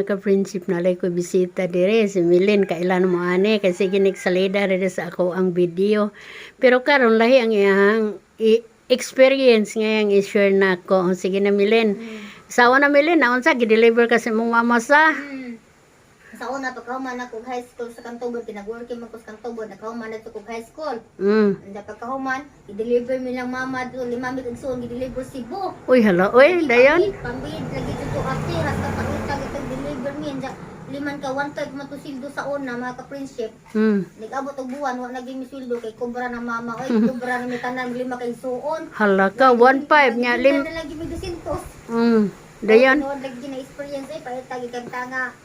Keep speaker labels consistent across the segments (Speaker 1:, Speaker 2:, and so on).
Speaker 1: mga ka-friendship na ko bisita dire si Milin kailan mo ani kasi ginik salida dire sa ako ang video. Pero karon lahi ang iyang experience ngayang i-share nako. Sige na Milin. Sawa na Milin na unsa gi-deliver kasi mong mama sa
Speaker 2: Sa una pagkahuman ako high school sa Kantubod, pinag-working man ko sa Kantubod, nakahuman na ko high school. Anda pagkahuman, i-deliver mi lang mama do lima mi igsoon gi-deliver Cebu.
Speaker 1: Uy hala oy dayon.
Speaker 2: Pambid lagi dito ate hasta pautag itong deliver mi anda liman ka 1/3 man to sildo sa una mga ka-friendship. Nag-abot og buwan wa naging mi sildo kay kubra na mama oy kubra na mi tanan lima ka igsoon.
Speaker 1: Hala ka 1.5 nya lim.
Speaker 2: Lagi mi 200.
Speaker 1: Dayon.
Speaker 2: Lagi na experience ay paitag ikag tanga.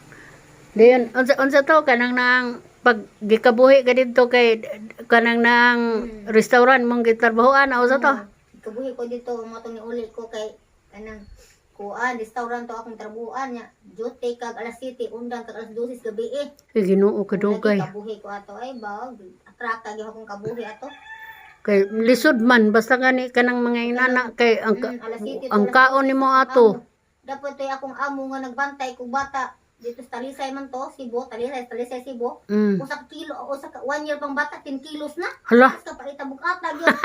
Speaker 1: Dayon unsa to kanang nang pag gikabuhi ka dito kay kanang nang restaurant mong gitrabahoan o sa to?
Speaker 2: Kabuhi ko dito mo ni uli ko kay kanang kuan restaurant to akong trabuhan nya. Jote kag alas 7 undang kag alas 12 gabi eh.
Speaker 1: Kay Ginoo kadugay.
Speaker 2: Kabuhi ko ato ay ba atrak kag akong kabuhi ato.
Speaker 1: Kay lisod man basta gani kanang mga inana kay ang kaon nimo ato.
Speaker 2: Dapat toy akong amo nga nagbantay kog bata. Dito sa Talisay man to, Cebu, Talisay Cebu. Usa ka kilo, usa ka 1 year pang bata, 10 kilos na.
Speaker 1: Hala.
Speaker 2: Basta pa itabukata gyud.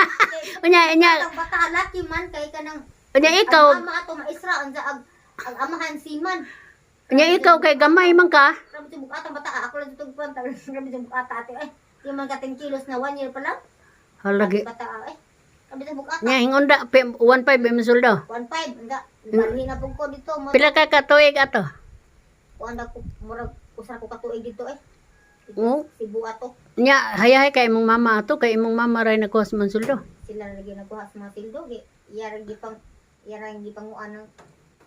Speaker 1: Unya
Speaker 2: Ang bata laki man kay kanang
Speaker 1: unya ikaw.
Speaker 2: Ang ama ato maisra ang amahan siman.
Speaker 1: Unya ikaw kay gamay man ka.
Speaker 2: Grabe sa bukata bata, ako lang dito panta. Grabe sa bukata ate eh. Yung mga 10 kilos na 1 year pa lang.
Speaker 1: Halagi.
Speaker 2: Bata eh. Grabe sa bukata.
Speaker 1: Nya hingon da 1.5 imong suldo.
Speaker 2: 1.5 nga. Bali na pug ko dito.
Speaker 1: Pila ka katuig ato?
Speaker 2: Kuanda ko murag usa ko katuig dito eh. Cebu ato.
Speaker 1: Nya hayay kay imong mama ato kay imong mama ray nagkuha sa imong suldo.
Speaker 2: Sila lagi nagkuha sa mga sildo iyarang gipanguan ng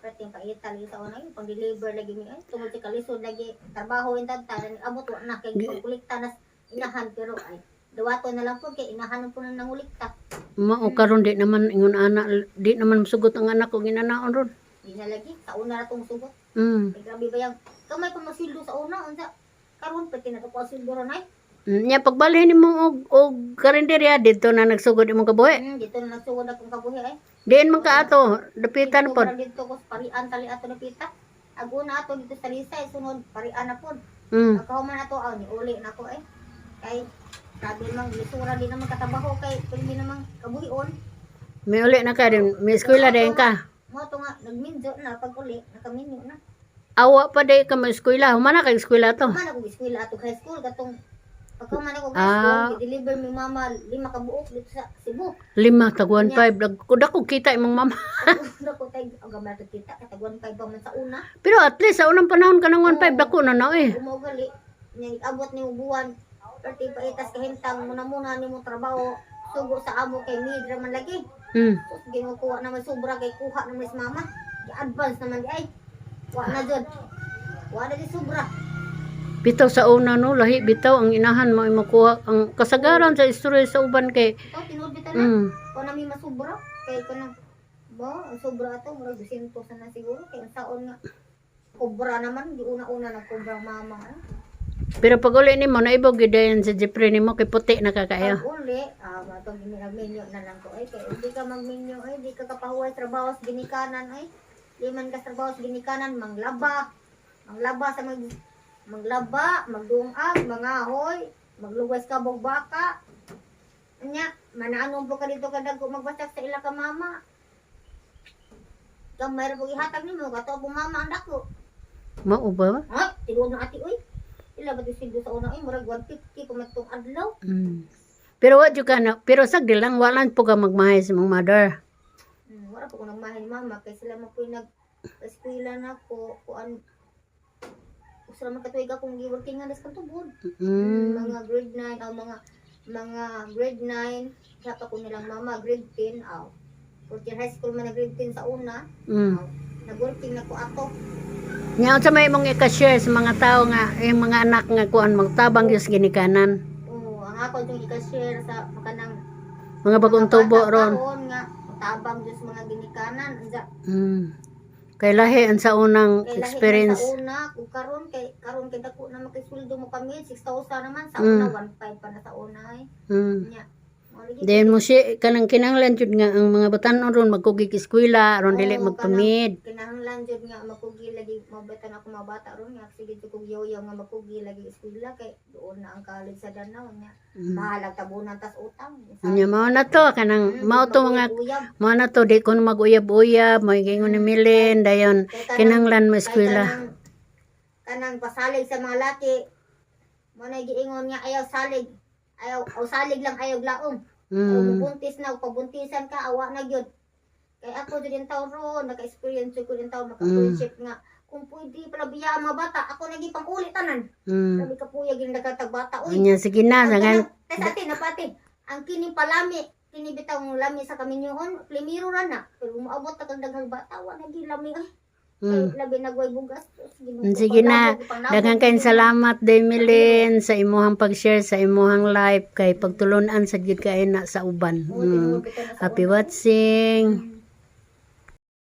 Speaker 2: prating paita lagi sa unay pang deliver lagi mi ay tungod sa kalisod lagi trabaho intad tanan abot wa na kay kulikta na inahan pero ay dawato na lang po kay inahan po nang nangulikta.
Speaker 1: Mao karon di naman ingon ana di naman sugot ang anak ko ginanaon ron.
Speaker 2: Di na lagi sa una ra tong sugot. Ay grabe ba yang kamay pa masildo sa una unsa karon pati na to ko sildo ron ay.
Speaker 1: Nya pagbalhin nimo og karinderya dito na nagsugod imong kabuhi.
Speaker 2: Dito na nagsugod akong kabuhi ay.
Speaker 1: Diin man ka ato, dapitan pod.
Speaker 2: Dito ko sa parian tali ato napita. Aguna ato dito sa Lisay sunod parian na pod. Pagkahuman ato ni uli na ko eh. Kay sabi mang lisura din naman katabaho kay pwede namang kabuhion.
Speaker 1: May uli na ka din, may eskwela din ka.
Speaker 2: Mo to nga nagminjo na pag uli nakaminyo na.
Speaker 1: Awa pa day ka mo eskwela, humana ka eskwela to.
Speaker 2: Humana ko eskwela ato high school katong pagkahuman ako high school, i-deliver mi mama 5 ka buok dito sa Cebu.
Speaker 1: 5 tag 1.5 dako kita imong mama.
Speaker 2: Dako tay gamay kita katag 1.5 pa man sa una.
Speaker 1: Pero at least sa unang panahon ka ng 1.5 dako na na eh.
Speaker 2: Umogali nya abot ni buwan. Perti pa itas kahintang muna nimo trabaho sugo sa amo kay midra man lagi. So ginukuha naman sobra kay kuha naman si mama. Gi-advance naman di ay. Wa na jud. Wa na di sobra.
Speaker 1: Bitaw sa una no, lahi bitaw ang inahan mo makuha ang kasagaran sa istorya sa uban kay.
Speaker 2: Ito tinud bitaw na. Ko na mi masubra kay kanang ba ang sobra ato murag 200 na siguro kay ang saon nga kubra naman di una-una na kubra mama.
Speaker 1: Pero pag uli ni mo, naibog gidayan sa Jeffrey ni mo, kay puti na kakayo.
Speaker 2: Pag uli, matong nagminyo na lang ko. Ay, kaya hindi ka magminyo, ay, hindi ka kapahuay trabaho sa ginikanan, ay. Di man ka trabaho sa ginikanan, manglaba. Manglaba sa manglaba, magdungag, mangahoy, maglugwas ka bog baka. Anya, manaanong po ka dito kadag ko magbasak sa ila ka mama. Gamay ra po ihatag nimo, kato po mama ang dako.
Speaker 1: Mao ba?
Speaker 2: Ay, tinuod na ati, uy. Ila ba sildo sa una ay murag 150 pamatong adlaw.
Speaker 1: Pero wa jud ka na, pero sagdi lang walan po ka magmahay sa mong mother.
Speaker 2: Wala po ko nagmahay ni mama kay sila mo po nag-eskwela na ko kuan usra man katuig akong gi-working nga sa tubod. Mga grade 9 aw mga grade 9 sa ko nilang mama grade 10 aw. Porque high school man na grade 10 sa una. Nag-working na ko ato.
Speaker 1: Nya unsa may imong i-share sa mga tao nga yung mga anak nga kuan magtabang gyud sa ginikanan.
Speaker 2: Ang ako yung i-share sa kanang
Speaker 1: mga bagong tubo ron.
Speaker 2: Nga tabang gyud sa mga ginikanan unsa.
Speaker 1: Kay lahi ang sa unang experience.
Speaker 2: Sa una kung karon kay dako na makisweldo mo kami 6,000 naman sa una 1.5 pa na sa una ay. Nya
Speaker 1: Then mo siya kanang kinahanglan jud nga ang mga batanon ron magkugig eskwela aron dili magtumid.
Speaker 2: Kinahanglan jud nga makugi lagi mabatan ako mga bata ron nga sige jud kog yoyo nga makugi lagi eskwela kay doon na ang college sa Danau nya. Bahalag tabunan tas utang.
Speaker 1: Nya mao na to kanang mao to mga
Speaker 2: Uyab.
Speaker 1: mao na to di ko maguyab-uyab mo gingon ni Milen dayon kinahanglan mo eskwela.
Speaker 2: Kanang pasalig sa mga laki mo na giingon nga ayaw salig. Ayaw o salig lang ayaw glaom.
Speaker 1: Mm.
Speaker 2: Buntis na, pabuntisan ka, awa na gyud. Kay ako din taon ron, naka-experience ko din taon, maka-friendship nga. Kung pwede pala biyaan mga bata, ako naging pang-uli tanan.
Speaker 1: Mm.
Speaker 2: Sabi ka po, yung nagkatag bata. Uy,
Speaker 1: Nya sige na sangan
Speaker 2: sa atin, napati. Ang kining palami, kinibitaw ng lami sa kaminyoon, plimiro ra na. Pero umaabot na kang daghang bata, wala naging lami. Ay, labi nagway bugas.
Speaker 1: Sige na, daghang kayong salamat day Milen sa imuhang pag-share sa imuhang life kay pagtulunan sa gid kay na sa uban. Happy watching.